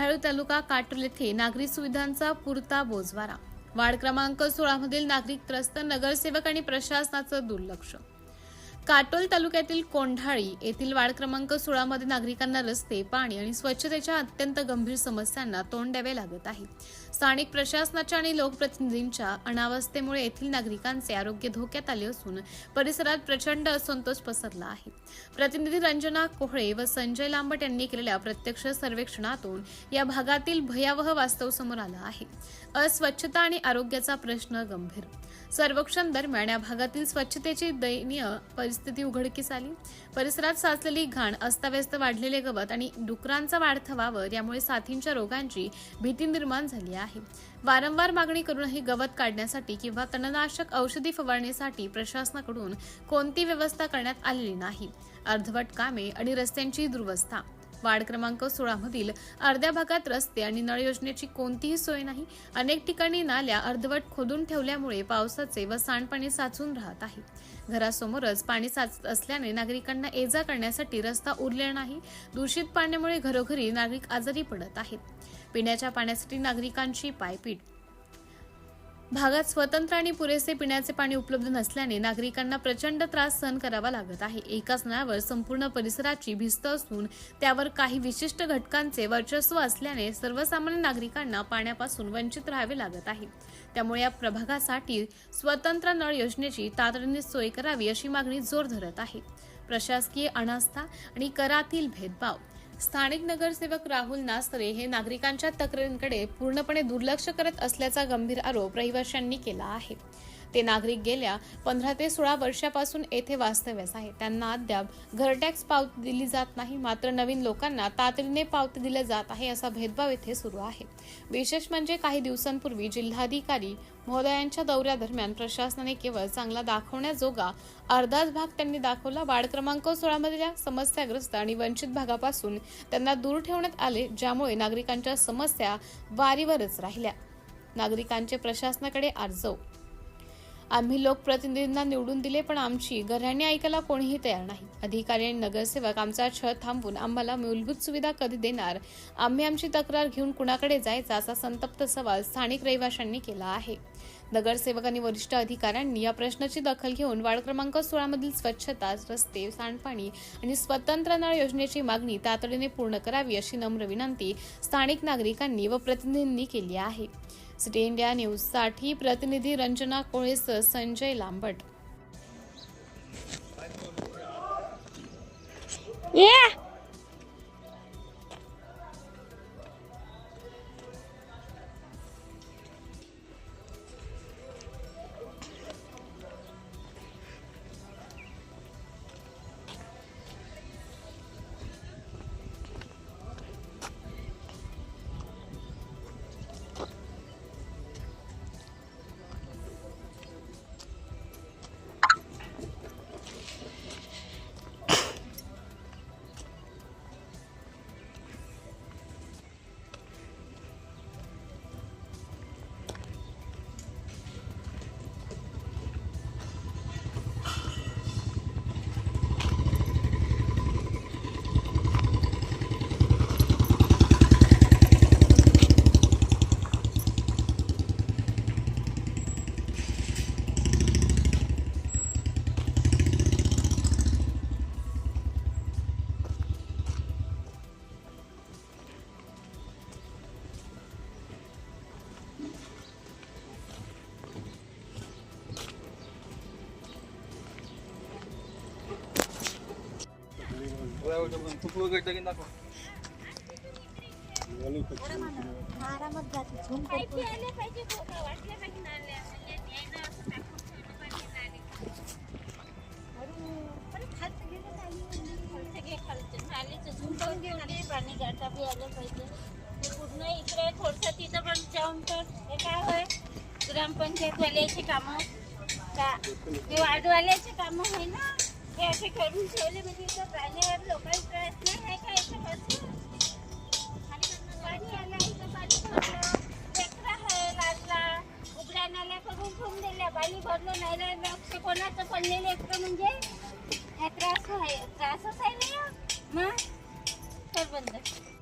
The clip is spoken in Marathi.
कोंढाळी तालुका काटोल येथे नागरी सुविधांचा पुरता बोजवारा। वार्ड क्रमांक 16 मधील नागरिक त्रस्त, नगरसेवक आणि प्रशासनाचं दुर्लक्ष। काटोल तालुक्यातील कोंढाळी येथील वार्ड क्रमांक 16 मध्ये नागरिकांना रस्ते, पाणी आणि स्वच्छतेच्या अत्यंत गंभीर समस्यांना तोंड द्यावे लागत आहे। स्थानिक प्रशासनाच्या आणि लोकप्रतिनिधींच्या अनावस्थेमुळे येथील नागरिकांचे आरोग्य धोक्यात आले असून परिसरात प्रचंड असंतोष पसरला आहे। प्रतिनिधी रंजना कोहळे व संजय लांबट यांनी केलेल्या प्रत्यक्ष सर्वेक्षणातून या भागातील भयावह वास्तव समोर आलं आहे। अस्वच्छता आणि आरोग्याचा प्रश्न गंभीर। सर्वेक्षण दरम्यान या भागातील स्वच्छतेची दयनीय परिस्थिती उघडकीस आली। परिसरात साचलेली घाण, अस्ताव्यस्त वाढलेले गवत आणि डुकरांचा वाढता वावर यामुळे साथींच्या रोगांची भीती निर्माण झाली आहे। वारंवार मागणी करूनही गवत काढण्यासाठी किंवा तणनाशक औषधी फवारणीसाठी प्रशासनाकडून कोणती व्यवस्था करण्यात आलेली नाही। अर्धवट कामे आणि रस्त्यांची दुरवस्था। वार्ड क्रमांक 16 मधील अर्ध्या भागात रस्ते आणि नळ योजनेची कोणतीही सोय नाही। अनेक ठिकाणी नाल्या अर्धवट खोदून ठेवल्यामुळे पावसाचे व सांडपाणी साचून राहत आहे। घरासमोरच पाणी साचत असल्याने नागरिकांना ये-जा करण्यासाठी रस्ता उरलेला नाही। दूषित पाण्यामुळे घरोघरी नागरिक आजारी पडत आहेत। पिण्याच्या पाण्यासाठी नागरिकांची पायपीट। भागात स्वतंत्र आणि पुरेसे पिण्याचे पाणी उपलब्ध नसल्याने नागरिकांना प्रचंड त्रास सहन करावा लागत आहे। एकाच नळावर संपूर्ण परिसराची भिस्त असून त्यावर काही विशिष्ट घटकांचे वर्चस्व असल्याने सर्वसामान्य नागरिकांना पाण्यापासून वंचित राहावे लागत आहे। त्यामुळे या प्रभागासाठी स्वतंत्र नळ योजनेची तातडीने सोय करावी अशी मागणी जोर धरत आहे। प्रशासकीय अनास्था आणि करातील भेदभाव। स्थानिक नगरसेवक राहुल नासरे हे नागरिकांच्या तक्रारींकडे पूर्णपणे दुर्लक्ष करत असल्याचा गंभीर आरोप रहिवाशांनी केला आहे। ते नागरिक गेल्या 15 ते 16 वर्षापासून येथे वास्तव्यास आहेत। त्यांना अद्याप घरटॅक्स पावती दिली जात नाही, मात्र नवीन लोकांना तातडीने पावती दिली जात आहे असा भेदभाव येथे सुरू आहे। विशेष म्हणजे काही दिवसांपूर्वी जिल्हाधिकारी महोदयांच्या दौऱ्यादरम्यान प्रशासनाने केवळ चांगला दाखवण्याजोगा अर्धाच भाग त्यांनी दाखवला। वार्ड क्रमांक 16 मधल्या समस्याग्रस्त आणि वंचित भागापासून त्यांना दूर ठेवण्यात आले, ज्यामुळे नागरिकांच्या समस्या वारीवरच राहिल्या। नागरिकांचे प्रशासनाकडे आर्जव। आम्ही लोकप्रतिनिधींना निवडून दिले, पण आमची गऱ्हाणे ऐकायला कोणीही तयार नाही। अधिकारी आणि नगरसेवक आमचा छळ थांबवून आम्हाला मूलभूत सुविधा कधी देणार? आम्ही आमची तक्रार घेऊन कुणाकडे जायचा असा संतप्त सवाल स्थानिक रहिवाशांनी केला आहे। नगरसेवक आणि वरिष्ठ अधिकाऱ्यांनी या प्रश्नाची दखल घेऊन वार्ड क्रमांक 16 मधील स्वच्छता, रस्ते, सांडपाणी आणि स्वतंत्र नळ योजनेची मागणी तातडीने पूर्ण करावी अशी नम्र विनंती स्थानिक नागरिकांनी व प्रतिनिधींनी केली आहे। सिटी इंडिया न्यूज साठी प्रतिनिधी रंजना कोहळेसह संजय लांबट। पाणी गाठा बी आलं पाहिजे। पूर्ण इकडे थोडंसं तिथं पण जाऊन तर हे काय होय, ग्रामपंचायतवाल्याचे कामं का ते वार्डवाल्याचे कामं आहे ना, हे असे करून ठेवले म्हणजे इथं पाण्यावर लोकांचा त्रास नाही आहे का? याच्यापासून पाणी आलं, इथं पाणी भरलं, लेकरं आहे लागला, उघड्या नाल्या करून ठेवून दिल्या, पाणी भरलं नाही, लक्ष कोणाचं पडलेलं लेकरं म्हणजे त्रासच आहे ना मग. तर बंद